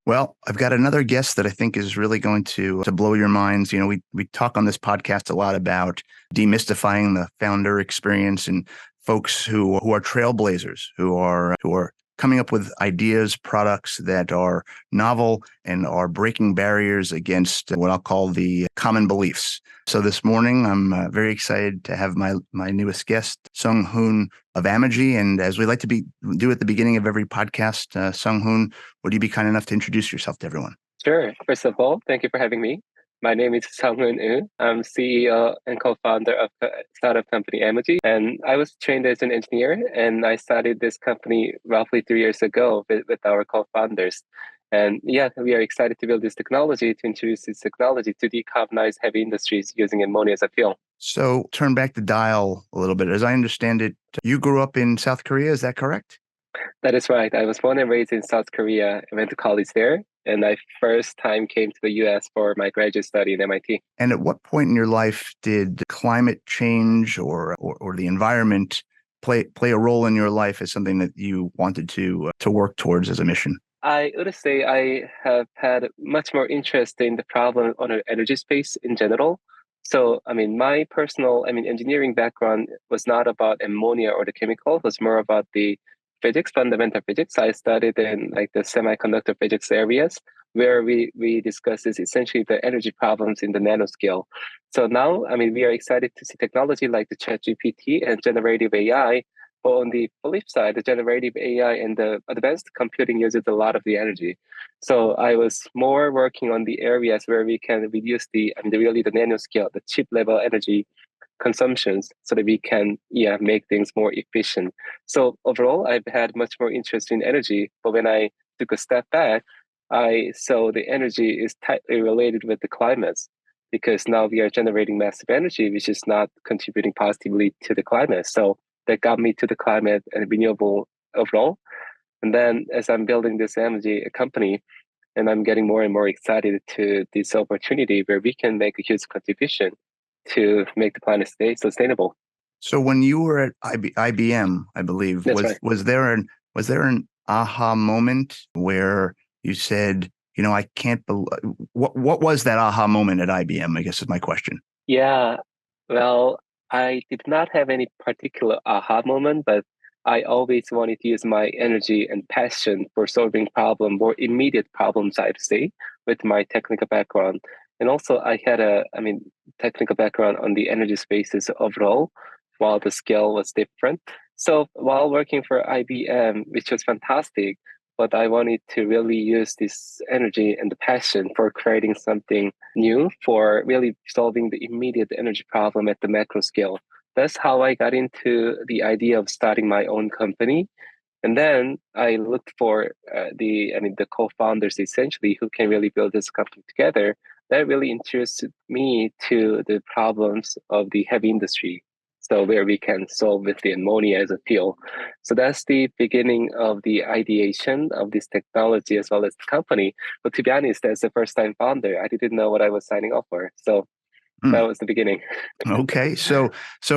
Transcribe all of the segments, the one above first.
Well, I've got another guest that I think is really going to blow your minds. We talk on this podcast a lot about demystifying the founder experience and folks who are trailblazers, who are coming up with ideas, products that are novel and are breaking barriers against what I'll call the common beliefs. So this morning, I'm very excited to have my newest guest, Seonghoon of Amogy. And as we like to do at the beginning of every podcast, Seonghoon, would you be kind enough to introduce yourself to everyone? Sure. First of all, thank you for having me. My name is Seonghoon Woo. I'm CEO and co-founder of the startup company Amogy. And I was trained as an engineer, and I started this company roughly 3 years ago with our co-founders. And yeah, we are excited to build this technology, to introduce this technology to decarbonize heavy industries using ammonia as a fuel. So turn back the dial a little bit. As I understand it, you grew up in South Korea, is that correct? That is right. I was born and raised in South Korea. I went to college there, and I first time came to the US for my graduate study in MIT. And at what point in your life did climate change or the environment play a role in your life as something that you wanted to work towards as a mission? I would say I have had much more interest in the problem on the energy space in general. So, my personal, engineering background was not about ammonia or the chemical, it was more about the physics, fundamental physics. I studied in like the semiconductor physics areas where we discuss is essentially the energy problems in the nanoscale. So now, we are excited to see technology like the ChatGPT and generative AI. But on the flip side, the generative AI and the advanced computing uses a lot of the energy. So I was more working on the areas where we can reduce the nanoscale, the chip level energy consumptions so that we can make things more efficient. So overall, I've had much more interest in energy, but when I took a step back, I saw the energy is tightly related with the climate because now we are generating massive energy, which is not contributing positively to the climate. So that got me to the climate and renewable overall. And then as I'm building this energy company, and I'm getting more and more excited to this opportunity where we can make a huge contribution to make the planet stay sustainable. So when you were at IBM, I believe, That's right. was there an aha moment where you said, I can't believe what was that aha moment at IBM, I guess is my question. Yeah. Well, I did not have any particular aha moment, but I always wanted to use my energy and passion for solving more immediate problems, I'd say, with my technical background. And also I had technical background on the energy spaces overall, while the scale was different. So while working for IBM, which was fantastic, but I wanted to really use this energy and the passion for creating something new for really solving the immediate energy problem at the macro scale. That's how I got into the idea of starting my own company. And then I looked for the co-founders essentially who can really build this company together. That really interested me to the problems of the heavy industry. So where we can solve with the ammonia as a fuel. So that's the beginning of the ideation of this technology as well as the company. But to be honest, as a first time founder, I didn't know what I was signing up for. So that Hmm. was the beginning. Okay. So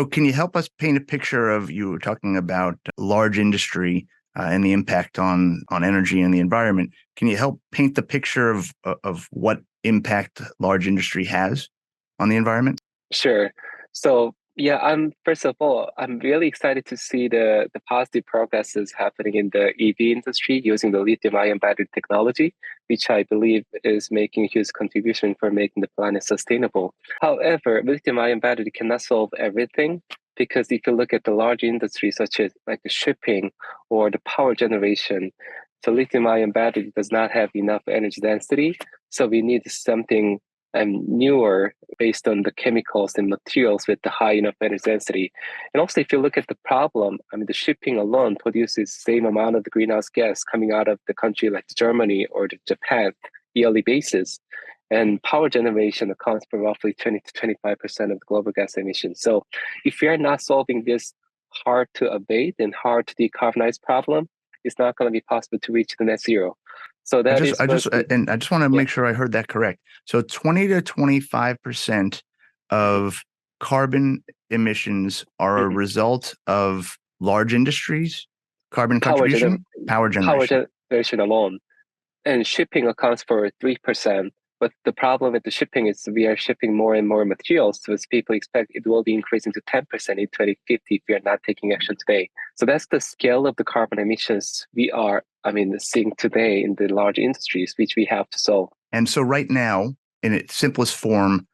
can you help us paint a picture of, you were talking about large industry and the impact on energy and the environment. Can you help paint the picture of what impact large industry has on the environment? Sure. So yeah, I'm first of all, I'm really excited to see the positive progresses happening in the EV industry using the lithium-ion battery technology, which I believe is making a huge contribution for making the planet sustainable. However, lithium-ion battery cannot solve everything because if you look at the large industries such as like the shipping or the power generation, so lithium-ion battery does not have enough energy density. So we need something newer based on the chemicals and materials with the high enough energy density. And also, if you look at the problem, the shipping alone produces the same amount of the greenhouse gas coming out of the country like Germany or Japan yearly basis. And power generation accounts for roughly 20 to 25% of the global gas emissions. So if we are not solving this hard to abate and hard to decarbonize problem, it's not going to be possible to reach the net zero. So I that just, is I what, just, and I just want to yeah. make sure I heard that correct. So 20 to 25% Mhm. of carbon emissions are a Mhm. result of large industries, carbon power contribution, gener- power Power generation. generation alone. And shipping accounts for 3%. But the problem with the shipping is we are shipping more and more materials, so people expect it will be increasing to 10% in 2050 if we are not taking action today. So that's the scale of the carbon emissions we are, seeing today in the large industries, which we have to solve. And so right now, in its simplest form,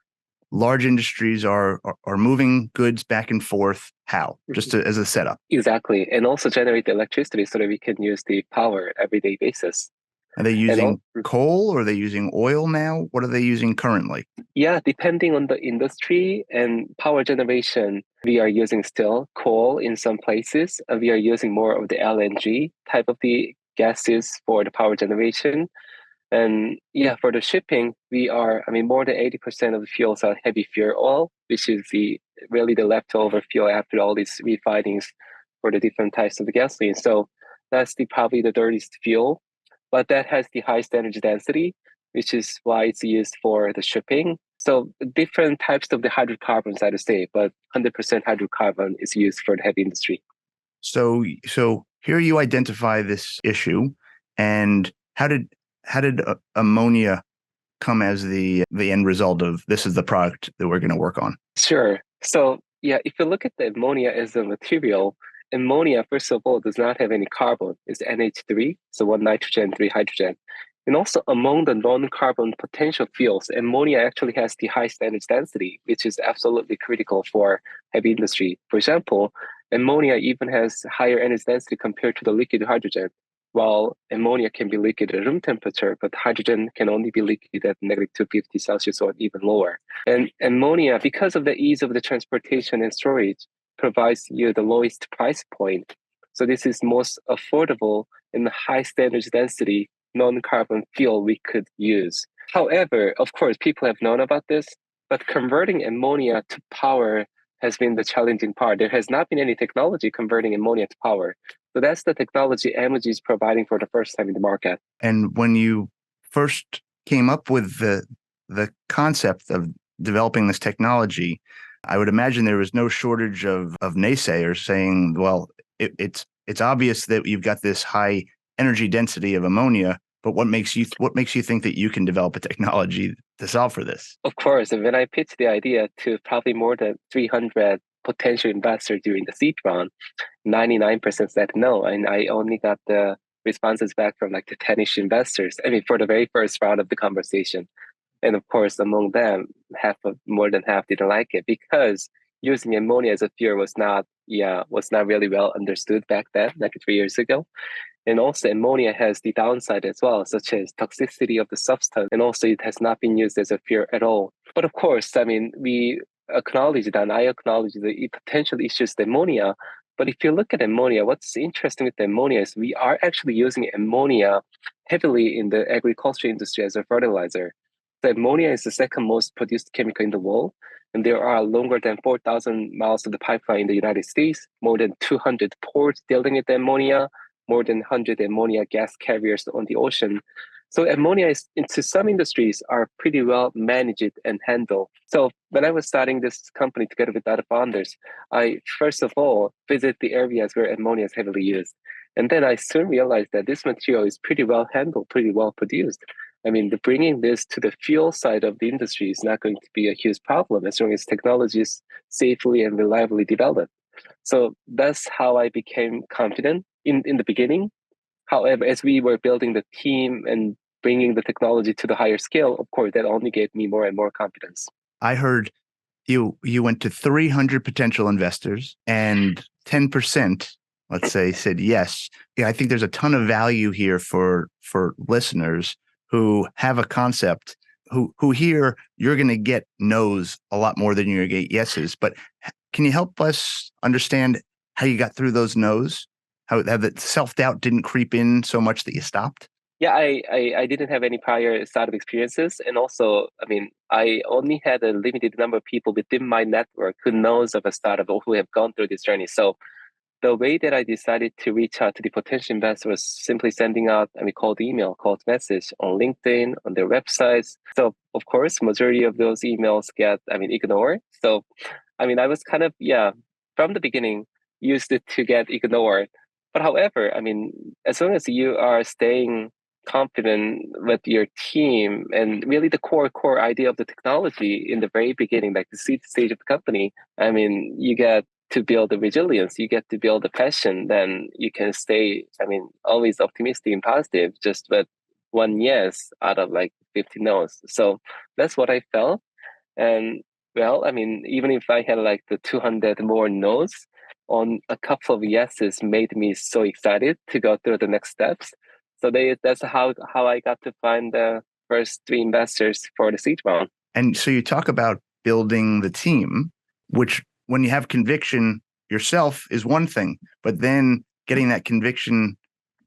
large industries are moving goods back and forth. How? Just as a setup. Exactly. And also generate the electricity so that we can use the power everyday basis. Are they using coal or are they using oil now? What are they using currently? Yeah, depending on the industry and power generation, we are using still coal in some places. We are using more of the LNG type of the gases for the power generation. And yeah, for the shipping, we are, more than 80% of the fuels are heavy fuel oil, which is really the leftover fuel after all these refinings for the different types of the gasoline. So that's probably the dirtiest fuel, but that has the highest energy density, which is why it's used for the shipping. So different types of the hydrocarbons, I would say, but 100% hydrocarbon is used for the heavy industry. So here you identify this issue, and how did ammonia come as the end result of this is the product that we're going to work on? Sure. So yeah, if you look at the ammonia as a material, ammonia, first of all, does not have any carbon. It's NH3, so one nitrogen, three hydrogen. And also among the non-carbon potential fuels, ammonia actually has the highest energy density, which is absolutely critical for heavy industry. For example, ammonia even has higher energy density compared to the liquid hydrogen, while ammonia can be liquid at room temperature, but hydrogen can only be liquid at negative 250 Celsius or even lower. And ammonia, because of the ease of the transportation and storage, provides you the lowest price point. So this is most affordable and high energy density non-carbon fuel we could use. However, of course, people have known about this, but converting ammonia to power has been the challenging part. There has not been any technology converting ammonia to power. So that's the technology Amogy is providing for the first time in the market. And when you first came up with the concept of developing this technology, I would imagine there was no shortage of naysayers saying, well, it's obvious that you've got this high energy density of ammonia, but what makes you think that you can develop a technology to solve for this? Of course, and when I pitched the idea to probably more than 300 potential investors during the seed round, 99% said no, and I only got the responses back from like the 10-ish investors. For the very first round of the conversation. And of course, among them, more than half didn't like it because using ammonia as a fuel was not really well understood back then, like 3 years ago. And also ammonia has the downside as well, such as toxicity of the substance. And also it has not been used as a fuel at all. But of course, we acknowledge that, and I acknowledge the potential issues with ammonia. But if you look at ammonia, what's interesting with ammonia is we are actually using ammonia heavily in the agriculture industry as a fertilizer. The ammonia is the second most produced chemical in the world. And there are longer than 4,000 miles of the pipeline in the United States, more than 200 ports dealing with ammonia, more than 100 ammonia gas carriers on the ocean. So ammonia is into some industries are pretty well managed and handled. So when I was starting this company together with other founders, I first of all visit the areas where ammonia is heavily used. And then I soon realized that this material is pretty well handled, pretty well produced. Bringing this to the fuel side of the industry is not going to be a huge problem as long as technology is safely and reliably developed. So that's how I became confident in the beginning. However, as we were building the team and bringing the technology to the higher scale, of course, that only gave me more and more confidence. I heard you went to 300 potential investors and 10%, let's say, said yes. Yeah, I think there's a ton of value here for listeners who have a concept, who hear you're going to get no's a lot more than you're going to get yeses. But can you help us understand how you got through those no's? How the self-doubt didn't creep in so much that you stopped? Yeah, I didn't have any prior startup experiences. And also, I only had a limited number of people within my network who knows of a startup or who have gone through this journey. So the way that I decided to reach out to the potential investor was simply sending out, cold email, cold message on LinkedIn, on their websites. So of course, majority of those emails get, ignored. So, I was kind of, from the beginning, used it to get ignored. But however, as long as you are staying confident with your team and really the core idea of the technology in the very beginning, like the seed stage of the company, I mean, you get to build the resilience, you get to build the passion, then you can stay, I mean, always optimistic and positive just with one yes out of like 50 no's. So that's what I felt. And well, I mean, even if I had like the 200 more no's, on a couple of yeses made me so excited to go through the next steps. So that's how I got to find the first three investors for the seed round. And so you talk about building the team, which when you have conviction yourself is one thing, but then getting that conviction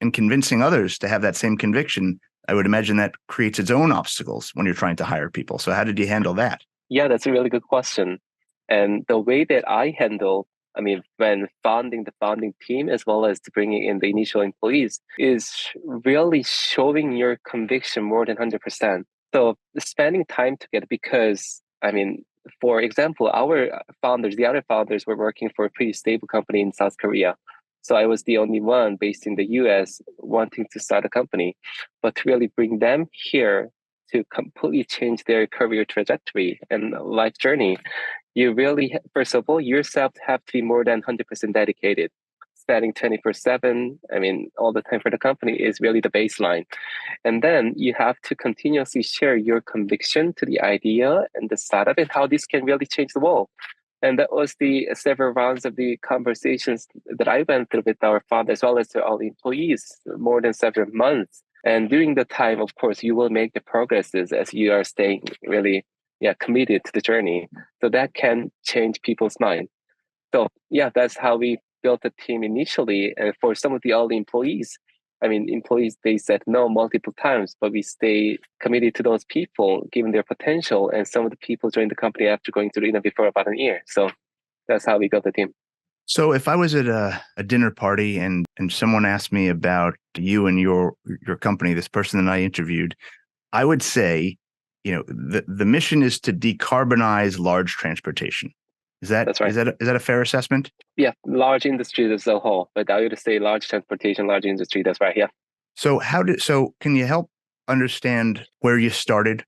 and convincing others to have that same conviction, I would imagine that creates its own obstacles when you're trying to hire people. So how did you handle that? Yeah, that's a really good question. And the way that I handle, I mean, when founding the founding team as well as bringing in the initial employees is really showing your conviction more than 100%. So spending time together because, I mean, for example, our founders, the other founders were working for a pretty stable company in South Korea. So I was the only one based in the US wanting to start a company, but to really bring them here to completely change their career trajectory and life journey, you really, first of all, yourself have to be more than 100% dedicated. Spending 24/7, I mean, all the time for the company is really the baseline. And then you have to continuously share your conviction to the idea and the startup and how this can really change the world. And that was the several rounds of the conversations that I went through with our founder as well as to all the employees, more than several months. And during the time, of course, you will make the progresses as you are staying really committed to the journey. So that can change people's mind. So yeah, that's how we built the team initially. And for some of the early employees, I mean, employees, they said no multiple times, but we stay committed to those people, given their potential. And some of the people joined the company after going through the interview for about a year. So that's how we built the team. So if I was at a dinner party and someone asked me about you and your company, this person that I interviewed, I would say, the mission is to decarbonize large transportation. That's right. Is that a fair assessment? Yeah, large industry as a whole, but I would say large transportation, large industry. That's right. Yeah. So can you help understand where you started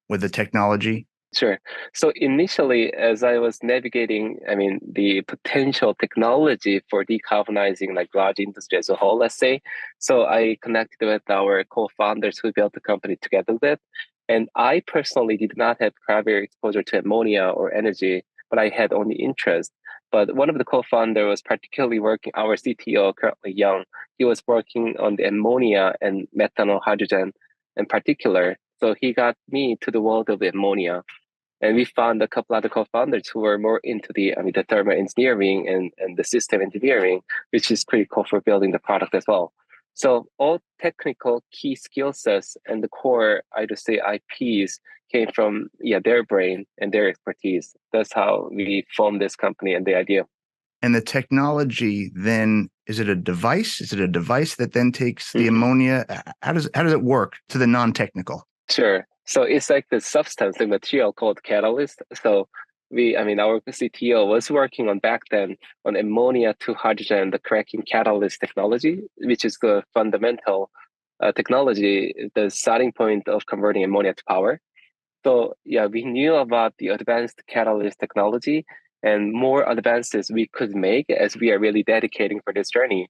with the technology? Sure. So initially, as I was navigating, I mean, the potential technology for decarbonizing like large industry as a whole, let's say. So I connected with our co-founders who built the company together with. And I personally did not have prior exposure to ammonia or energy, but I had only interest. But one of the co-founder was particularly working, our CTO, currently young, he was working on the ammonia and methanol hydrogen in particular. So he got me to the world of ammonia. And we found a couple other co-founders who were more into the thermal engineering and the system engineering, which is pretty cool for building the product as well. So all technical key skill sets and the core, I would say, IPs came from their brain and their expertise. That's how we formed this company and the idea. And the technology then, is it a device? Is it a device that then takes the ammonia? How does it work to the non-technical? Sure. So it's like the substance, the material called catalyst. So our CTO was working on back then on ammonia to hydrogen, the cracking catalyst technology, which is the fundamental technology, the starting point of converting ammonia to power. So yeah, we knew about the advanced catalyst technology and more advances we could make as we are really dedicating for this journey.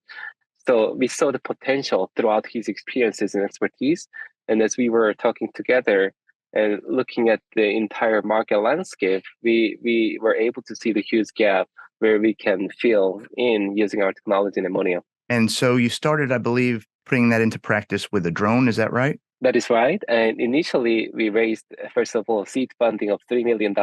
So we saw the potential throughout his experiences and expertise. And as we were talking together and looking at the entire market landscape, we were able to see the huge gap where we can fill in using our technology in ammonia. And so you started, I believe, putting that into practice with a drone. Is that right? That is right. And initially, we raised, first of all, seed funding of $3 million.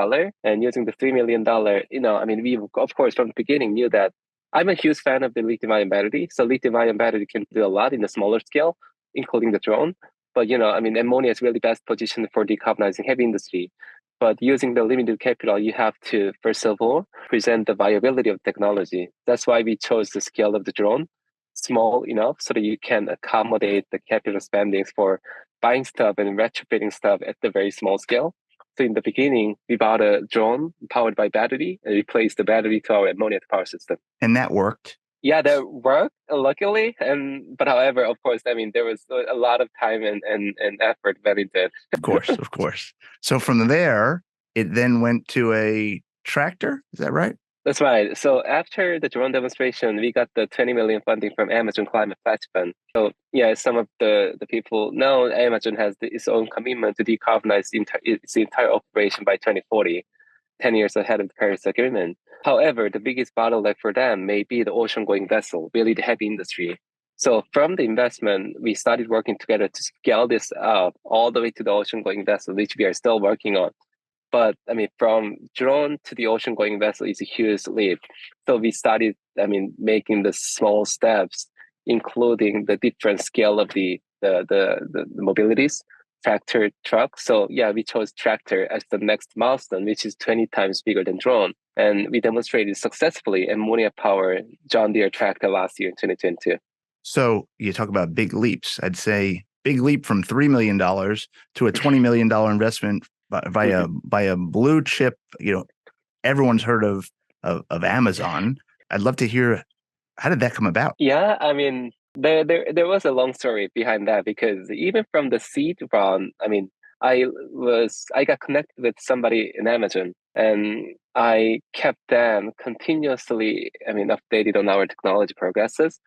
And using the $3 million, we, of course, from the beginning knew that I'm a huge fan of the lithium-ion battery. So lithium-ion battery can do a lot in a smaller scale, including the drone. But, ammonia is really best positioned for decarbonizing heavy industry. But using the limited capital, you have to, first of all, present the viability of technology. That's why we chose the scale of the drone, small enough so that you can accommodate the capital spendings for buying stuff and retrofitting stuff at the very small scale. So in the beginning, we bought a drone powered by battery and replaced the battery to our ammonia power system. And that worked? Yeah, that worked luckily, but however, of course, I mean there was a lot of time and effort that it did. Of course, of course. So from there, it then went to a tractor. Is that right? That's right. So after the drone demonstration, we got the 20 million funding from Amazon Climate Pledge Fund. So yeah, some of the people know Amazon has its own commitment to decarbonize its entire operation by 2040, 10 years ahead of the Paris Agreement. However, the biggest bottleneck for them may be the ocean-going vessel, really the heavy industry. So from the investment, we started working together to scale this up all the way to the ocean-going vessel, which we are still working on. But I mean, from drone to the ocean going vessel is a huge leap. So we started, I mean, making the small steps, including the different scale of the mobilities, tractor, truck. So yeah, we chose tractor as the next milestone, which is 20 times bigger than drone. And we demonstrated successfully ammonia powered John Deere tractor last year in 2022. So you talk about big leaps. I'd say big leap from $3 million to a $20 million investment by a blue chip. Everyone's heard of Amazon. I'd love to hear, how did that come about? Yeah, I mean, there was a long story behind that because even from the seed round, I mean, I got connected with somebody in Amazon and I kept them continuously, I mean, updated on our technology progresses.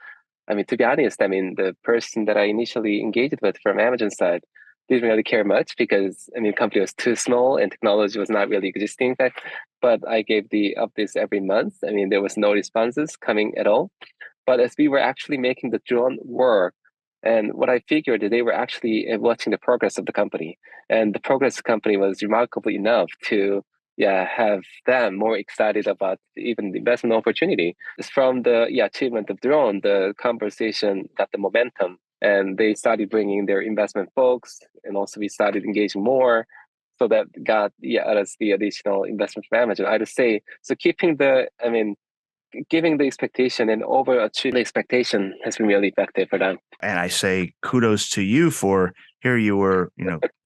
I mean, to be honest, I mean, the person that I initially engaged with from Amazon side didn't really care much because, I mean, the company was too small and technology was not really existing. In fact, but I gave the updates every month. I mean, there was no responses coming at all. But as we were actually making the drone work, and what I figured that they were actually watching the progress of the company, and the progress of the company was remarkable enough to have them more excited about even the investment opportunity. From the achievement of drone, the conversation got the momentum, and they started bringing their investment folks, and also we started engaging more. So that got us the additional investment from Amazon. I would say so. Keeping the, I mean, giving the expectation and overachieving the expectation has been really effective for them. And I say kudos to you for here you were,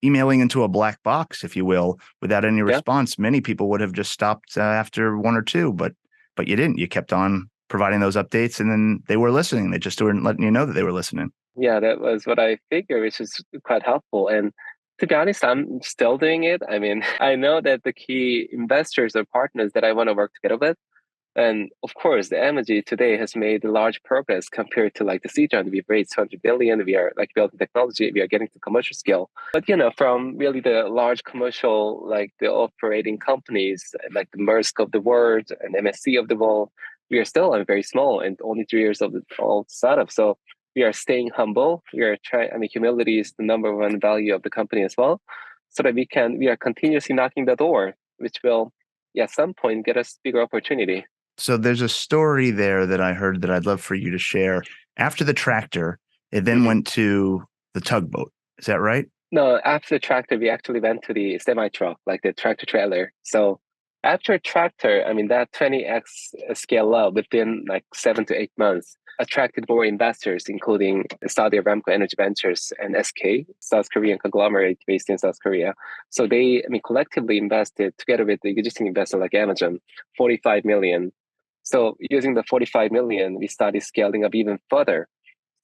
emailing into a black box, if you will, without any Yeah. response. Many people would have just stopped after one or two, but you didn't. You kept on providing those updates, and then they were listening. They just weren't letting you know that they were listening. Yeah, that was what I figured, which is quite helpful. And to be honest, I'm still doing it. I mean, I know that the key investors or partners that I want to work together with. And of course, the Amogy today has made large progress compared to like the seed round. We've raised 200 billion. We are like building technology. We are getting to commercial scale. But from really the large commercial, like the operating companies, like the Maersk of the world and MSC of the world, we are still very small and only 3 years old startup. So we are staying humble. We are trying. I mean, humility is the number one value of the company as well, so that we are continuously knocking the door, which will, at some point, get us bigger opportunity. So there's a story there that I heard that I'd love for you to share. After the tractor, it then went to the tugboat. Is that right? No, after the tractor, we actually went to the semi truck, like the tractor trailer. So after tractor, I mean, that 20x scale up within like 7 to 8 months attracted more investors, including Saudi Aramco Energy Ventures and SK, South Korean conglomerate based in South Korea. So they, I mean, collectively invested together with the existing investor like Amazon, 45 million. So using the 45 million, we started scaling up even further.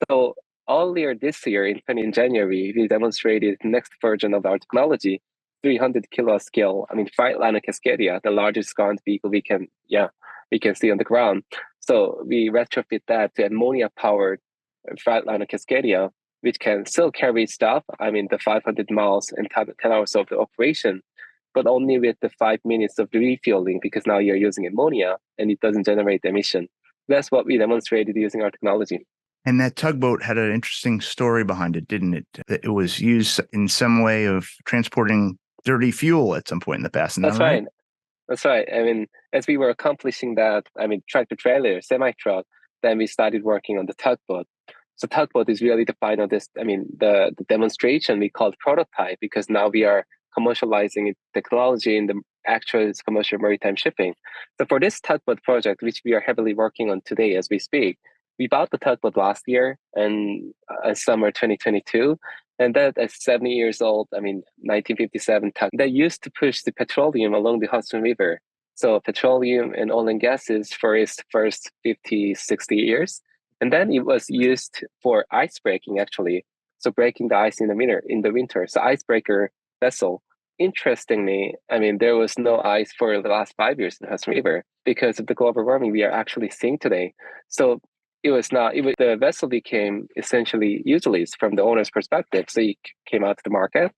So earlier this year, in January, we demonstrated the next version of our technology, 300 kilowatt scale. I mean, Freightliner Cascadia, the largest ground vehicle we can see on the ground. So we retrofit that to ammonia powered Freightliner Cascadia, which can still carry stuff. I mean, the 500 miles and 10 hours of the operation, but only with the 5 minutes of the refueling because now you're using ammonia and it doesn't generate emission. That's what we demonstrated using our technology. And that tugboat had an interesting story behind it, didn't it? It was used in some way of transporting dirty fuel at some point in the past. Isn't that right? That's right. I mean, as we were accomplishing that, I mean, tractor trailer, semi truck, then we started working on the tugboat. So tugboat is really the final, the demonstration we called prototype because now we are commercializing technology in the actual commercial maritime shipping. So for this tugboat project, which we are heavily working on today as we speak, we bought the tugboat last year and summer 2022. And that at 70 years old, I mean, 1957 tug that used to push the petroleum along the Hudson River. So petroleum and oil and gases for its first 50, 60 years. And then it was used for ice breaking, actually. So breaking the ice in the winter. So icebreaker vessel. Interestingly, I mean, there was no ice for the last 5 years in the Hudson River because of the global warming we are actually seeing today. So the vessel became essentially useless from the owner's perspective. So it came out to the market.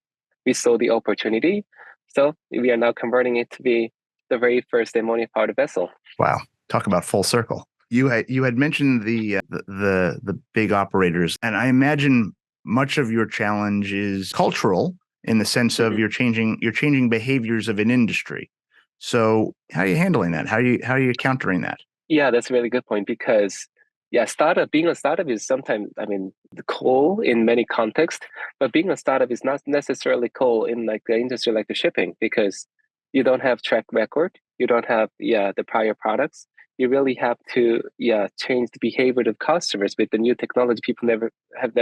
We saw the opportunity. So we are now converting it to be the very first ammonia powered vessel. Wow. Talk about full circle. You had mentioned the big operators, and I imagine much of your challenge is cultural in the sense of you're changing behaviors of an industry. So how are you handling that? How are you countering that? Yeah, that's a really good point because being a startup is sometimes, I mean, cool in many contexts, but being a startup is not necessarily cool in like the industry like the shipping because you don't have track record, you don't have the prior products. You really have to change the behavior of customers with the new technology people never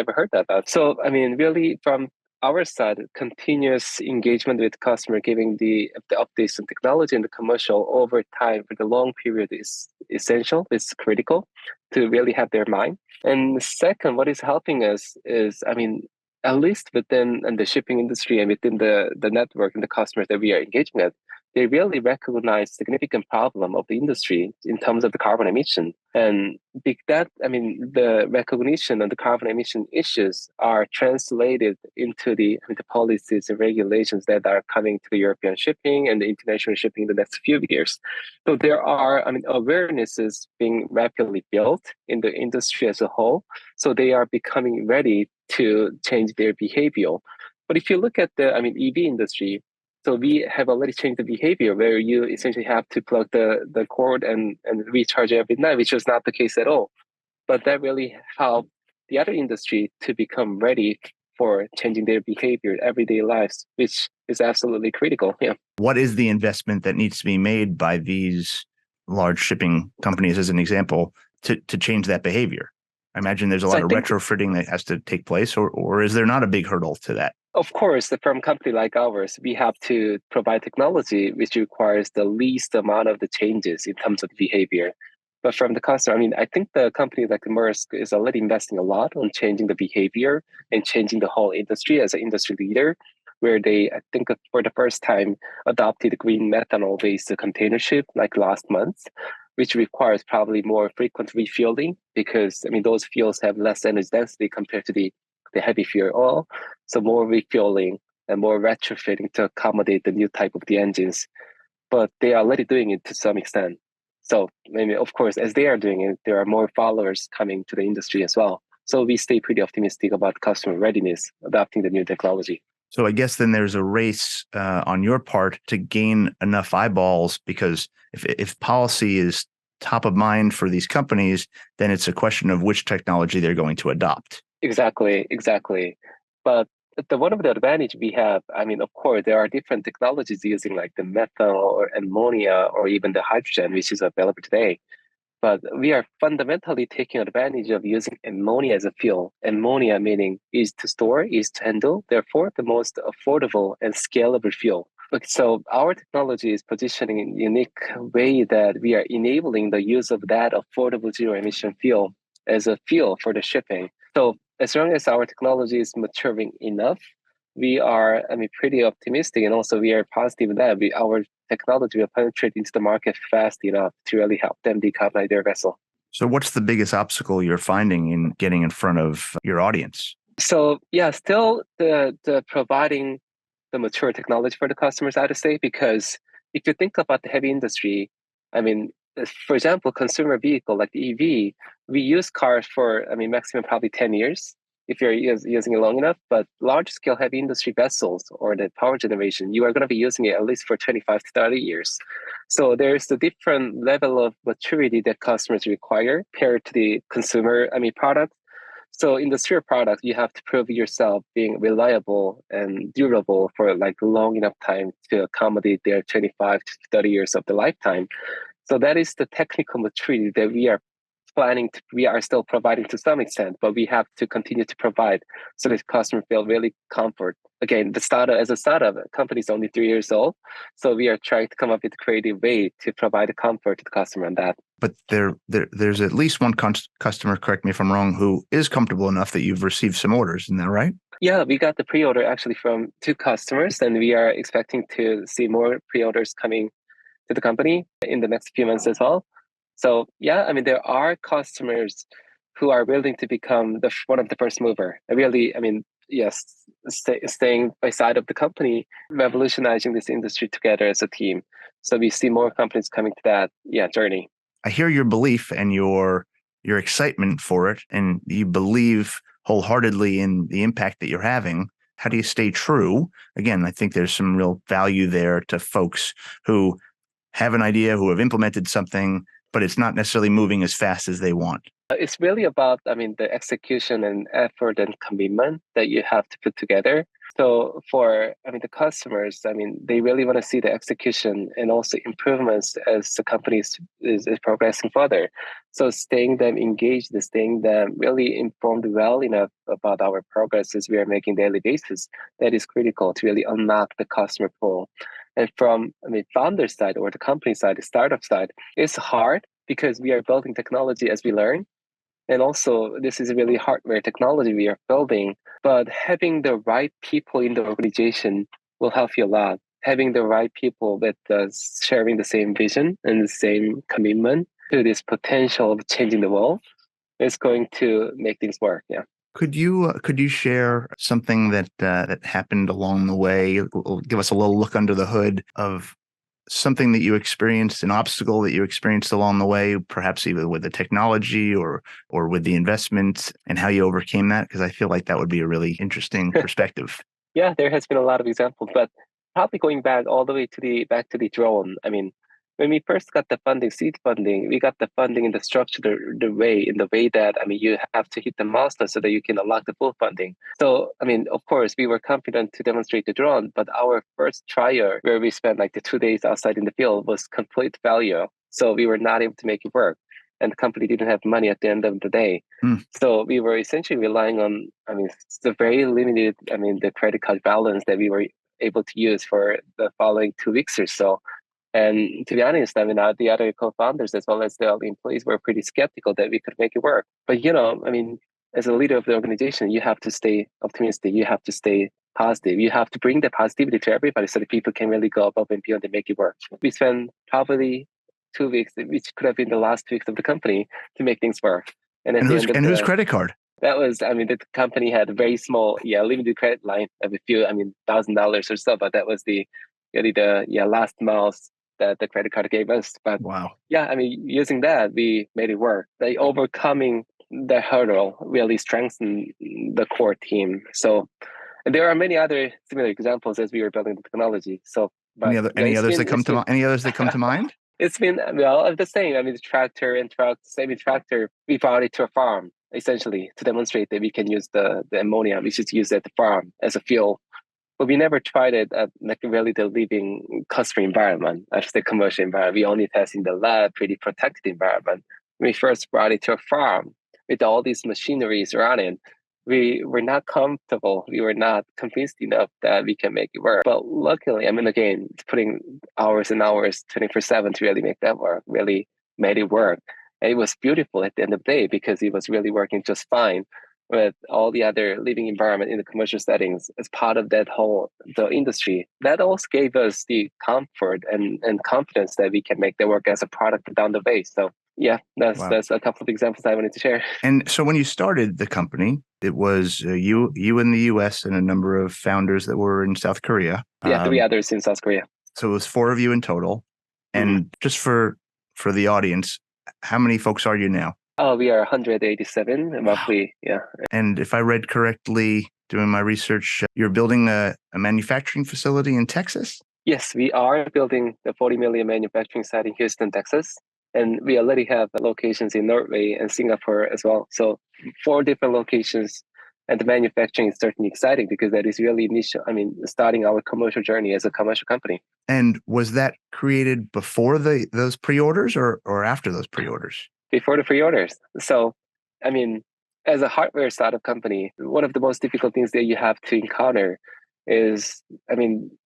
heard about. So I mean, really from our side, continuous engagement with customer, giving the updates on technology and the commercial over time for the long period is essential. It's critical to really have their mind. And second, what is helping us is, I mean, at least within the shipping industry and within the network and the customers that we are engaging with, they really recognize significant problem of the industry in terms of the carbon emission. And the recognition of the carbon emission issues are translated into the policies and regulations that are coming to the European shipping and the international shipping in the next few years. So there are, awarenesses being rapidly built in the industry as a whole. So they are becoming ready to change their behavior. But if you look at the, EV industry, so we have already changed the behavior where you essentially have to plug the cord and recharge every night, which was not the case at all. But that really helped the other industry to become ready for changing their behavior, everyday lives, which is absolutely critical. Yeah. What is the investment that needs to be made by these large shipping companies, as an example, to change that behavior? I imagine there's a lot of retrofitting that has to take place, or is there not a big hurdle to that? Of course, from a company like ours, we have to provide technology which requires the least amount of the changes in terms of behavior. But from the customer, I think the company like Maersk is already investing a lot on changing the behavior and changing the whole industry as an industry leader, where they, I think for the first time, adopted green methanol-based container ship like last month, which requires probably more frequent refueling because, those fuels have less energy density compared to the heavy fuel oil. So more refueling and more retrofitting to accommodate the new type of the engines. But they are already doing it to some extent. So of course, as they are doing it, there are more followers coming to the industry as well. So we stay pretty optimistic about customer readiness, adopting the new technology. So I guess then there's a race on your part to gain enough eyeballs, because if policy is top of mind for these companies, then it's a question of which technology they're going to adopt. Exactly. But one of the advantage we have, of course, there are different technologies using like the methanol or ammonia or even the hydrogen, which is available today. But we are fundamentally taking advantage of using ammonia as a fuel. Ammonia meaning easy to store, easy to handle, therefore the most affordable and scalable fuel. So our technology is positioning in a unique way that we are enabling the use of that affordable zero emission fuel as a fuel for the shipping. So as long as our technology is maturing enough, we are, pretty optimistic, and also we are positive that our technology will penetrate into the market fast enough to really help them decarbonize their vessel. So what's the biggest obstacle you're finding in getting in front of your audience? So still the providing the mature technology for the customers, I would say, because if you think about the heavy industry, for example, consumer vehicle like the EV, we use cars for, maximum probably 10 years if you're using it long enough. But large scale heavy industry vessels or the power generation, you are going to be using it at least for 25 to 30 years. So there's a different level of maturity that customers require compared to the consumer, product. So industrial product, you have to prove yourself being reliable and durable for like long enough time to accommodate their 25 to 30 years of the lifetime. So that is the technical maturity that we are we are still providing to some extent, but we have to continue to provide so that customers feel really comfort. Again, as a startup, the company is only 3 years old. So we are trying to come up with a creative way to provide comfort to the customer on that. But there's at least one customer, correct me if I'm wrong, who is comfortable enough that you've received some orders. Isn't that right? Yeah, we got the pre-order actually from 2 customers, and we are expecting to see more pre-orders coming to the company in the next few months as well. So yeah, I mean, there are customers who are willing to become one of the first mover. Really, I mean, yes, staying by side of the company, revolutionizing this industry together as a team. So we see more companies coming to that journey. I hear your belief and your excitement for it, and you believe wholeheartedly in the impact that you're having. How do you stay true? Again, I think there's some real value there to folks who have an idea, who have implemented something, but it's not necessarily moving as fast as they want. It's really about, I mean, the execution and effort and commitment that you have to put together. So the customers, I mean, they really want to see the execution and also improvements as the company is progressing further. So staying them engaged, staying them really informed well enough about our progress as we are making daily basis, that is critical to really unlock the customer pool. And from, founder side or the company side, the startup side, it's hard because we are building technology as we learn. And also, this is really hardware technology we are building, but having the right people in the organization will help you a lot. Having the right people with sharing the same vision and the same commitment to this potential of changing the world is going to make things work. Yeah. Could you share something that happened along the way? Give us a little look under the hood of something that you experienced, an obstacle that you experienced along the way, perhaps even with the technology or with the investment, and how you overcame that? Because I feel like that would be a really interesting perspective. Yeah, there has been a lot of examples, but probably going back all the way to the drone. I mean, when we first got the funding, seed funding, we got the funding in in the way that, I mean, you have to hit the milestone so that you can unlock the full funding. So, I mean, of course, we were confident to demonstrate the drone, but our first trial, where we spent like the 2 days outside in the field, was complete failure. So we were not able to make it work. And the company didn't have money at the end of the day. So we were essentially relying on, the very limited, the credit card balance that we were able to use for the following 2 weeks or so. And to be honest, the other co-founders as well as the employees were pretty skeptical that we could make it work. But, as a leader of the organization, you have to stay optimistic. You have to stay positive. You have to bring the positivity to everybody so that people can really go above and beyond and make it work. We spent probably 2 weeks, which could have been the last 2 weeks of the company, to make things work. And whose credit card? That was, the company had a very small, limited credit line of a few, $1,000 or so, but that was the last miles that the credit card gave us. But wow. Yeah, using that, we made it work. Like overcoming the hurdle really strengthened the core team. So there are many other similar examples as we were building the technology. So, but any others that come to mind? It's been, the same. The tractor and tractor, we brought it to a farm, essentially, to demonstrate that we can use the ammonia, which is used at the farm as a fuel. But we never tried it at really the living customer environment, as the commercial environment. We only test in the lab, pretty protected environment. When we first brought it to a farm with all these machineries running, we were not comfortable. We were not convinced enough that we can make it work. But luckily, again, putting hours and hours, 24/7 to really make that work, really made it work. And it was beautiful at the end of the day because it was really working just fine with all the other living environment in the commercial settings as part of the industry. That also gave us the comfort and confidence that we can make the work as a product down the way. So yeah, that's a couple of examples I wanted to share. And so when you started the company, it was you in the US and a number of founders that were in South Korea. Yeah, 3 others in South Korea. So it was 4 of you in total. And just for the audience, how many folks are you now? Oh, we are 187 roughly. Yeah. And if I read correctly, doing my research, you're building a manufacturing facility in Texas? Yes, we are building the 40 million manufacturing site in Houston, Texas. And we already have locations in Norway and Singapore as well. So 4 different locations. And the manufacturing is certainly exciting because that is really initial, starting our commercial journey as a commercial company. And was that created before those pre-orders or after those pre-orders? before the pre-orders. So, I mean, as a hardware startup company, one of the most difficult things that you have to encounter is,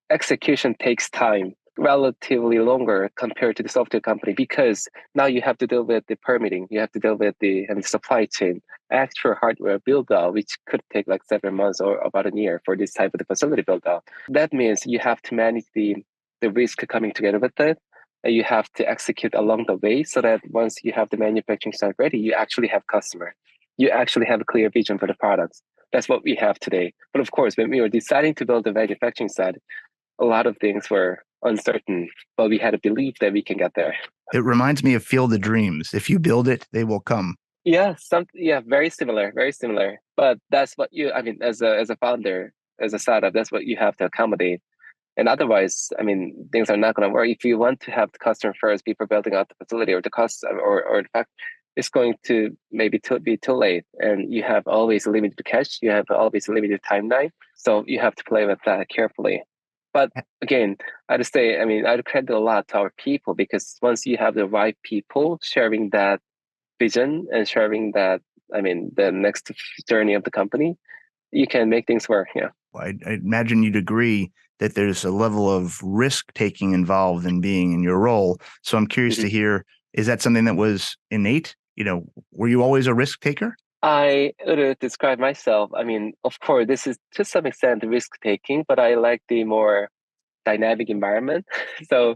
execution takes time, relatively longer compared to the software company, because now you have to deal with the permitting, you have to deal with the supply chain, actual hardware build out, which could take like 7 months or about a year for this type of the facility build out. That means you have to manage the risk coming together with that. And you have to execute along the way so that once you have the manufacturing site ready, you actually have customer. You actually have a clear vision for the products. That's what we have today. But of course, when we were deciding to build the manufacturing side, a lot of things were uncertain, but we had a belief that we can get there. It reminds me of Field of Dreams. If you build it, they will come. Yeah, very similar, very similar. But that's what as a founder, as a startup, that's what you have to accommodate. And otherwise, things are not going to work. If you want to have the customer first before building out the facility or the cost or the fact, it's going to maybe be too late. And you have always limited cash. You have always limited timeline. So you have to play with that carefully. But again, I'd say, I'd credit a lot to our people, because once you have the right people sharing that vision and sharing that, the next journey of the company, you can make things work. Yeah. I imagine you'd agree that there's a level of risk taking involved in being in your role. So I'm curious to hear, is that something that was innate? Were you always a risk taker? I would describe myself. Of course, this is to some extent risk taking, but I like the more dynamic environment. So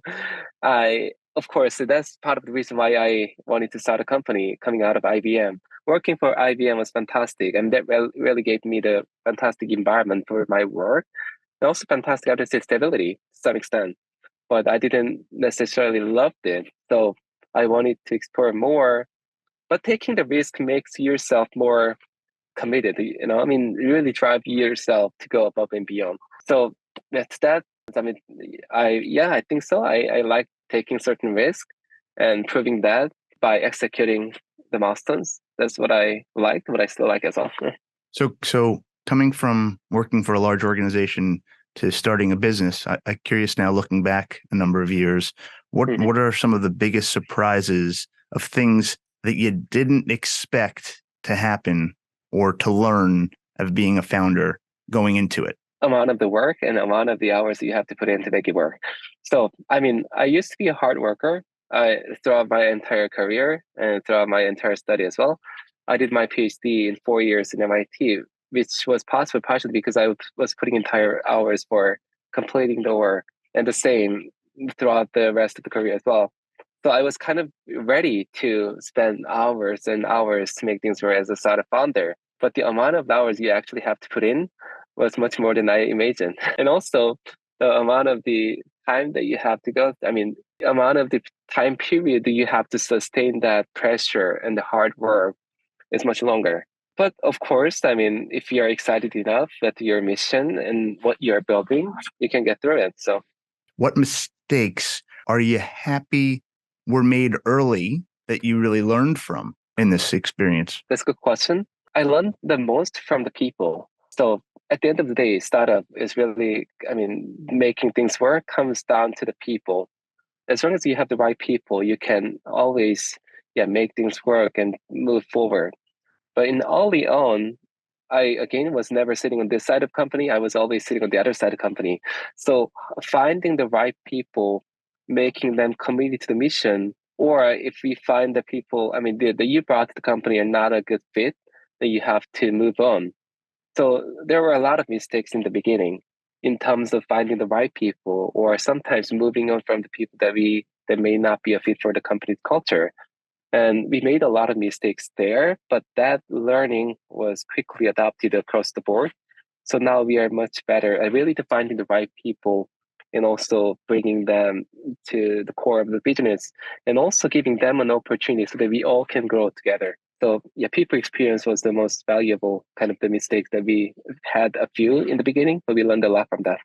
of course, that's part of the reason why I wanted to start a company coming out of IBM. Working for IBM was fantastic, and that really gave me the fantastic environment for my work, and also fantastic, I would say, stability to some extent. But I didn't necessarily love it, so I wanted to explore more. But taking the risk makes yourself more committed. Really drive yourself to go above and beyond. So that's that. I think so. I like taking certain risk and proving that by executing the milestones. That's what I like, what I still like as well. So coming from working for a large organization to starting a business, I'm curious now, looking back a number of years, what are some of the biggest surprises of things that you didn't expect to happen or to learn of being a founder going into it? Amount of the work and amount of the hours that you have to put in to make it work. So, I used to be a hard worker throughout my entire career and throughout my entire study as well. I did my PhD in 4 years in MIT, which was possible partially because I was putting entire hours for completing the work, and the same throughout the rest of the career as well. So I was kind of ready to spend hours and hours to make things work as a startup founder. But the amount of hours you actually have to put in was much more than I imagined. And also the amount of the time that you have to go, the amount of the time period that you have to sustain that pressure and the hard work is much longer. But of course, if you're excited enough at your mission and what you're building, you can get through it. So what mistakes are you happy were made early that you really learned from in this experience? That's a good question. I learned the most from the people. So at the end of the day, startup is really, making things work comes down to the people. As long as you have the right people, you can always, make things work and move forward. But in early on, I again was never sitting on this side of company. I was always sitting on the other side of company. So finding the right people, making them committed to the mission, or if we find the people, that you brought to the company are not a good fit, then you have to move on. So there were a lot of mistakes in the beginning in terms of finding the right people, or sometimes moving on from the people that may not be a fit for the company's culture. And we made a lot of mistakes there, but that learning was quickly adopted across the board. So now we are much better at really defining the right people and also bringing them to the core of the business and also giving them an opportunity so that we all can grow together. So people experience was the most valuable kind of the mistakes that we had a few in the beginning, but we learned a lot from that.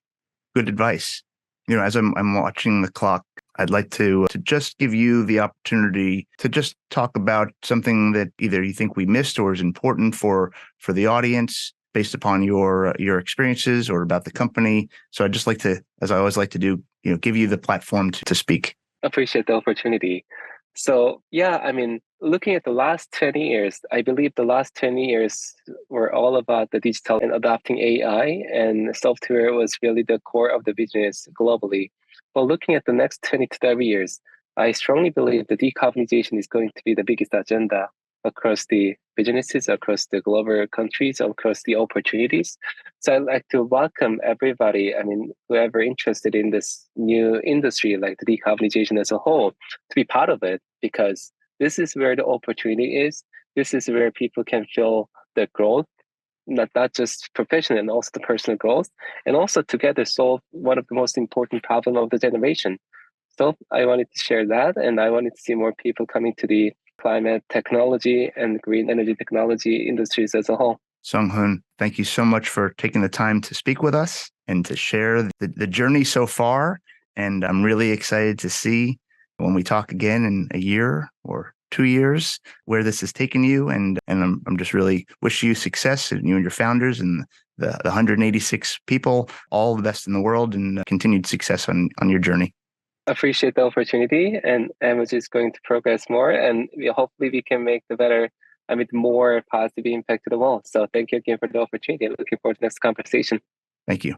Good advice. As I'm watching the clock, I'd like to just give you the opportunity to just talk about something that either you think we missed or is important for the audience based upon your experiences or about the company. So I'd just like to, as I always like to do, give you the platform to speak. Appreciate the opportunity. So yeah, I mean, looking at the last 20 years, I believe the last 20 years were all about the digital and adopting AI, and software was really the core of the business globally. But looking at the next 20 to 30 years, I strongly believe the decarbonization is going to be the biggest agenda across the businesses, across the global countries, across the opportunities. So I'd like to welcome everybody, I mean, whoever interested in this new industry, like the decarbonization as a whole, to be part of it, because this is where the opportunity is. This is where people can feel the growth, not just professional and also the personal growth, and also together solve one of the most important problems of the generation. So I wanted to share that, and I wanted to see more people coming to the climate technology and green energy technology industries as a whole. Seonghoon, thank you so much for taking the time to speak with us and to share the journey so far. And I'm really excited to see when we talk again in a year or 2 years where this has taken you. And I'm just really wish you success, and you and your founders and the 186 people, all the best in the world, and continued success on your journey. Appreciate the opportunity, and Amogy is going to progress more, and hopefully we can make the better, I mean, more positive impact to the world. So thank you again for the opportunity. Looking forward to the next conversation. Thank you.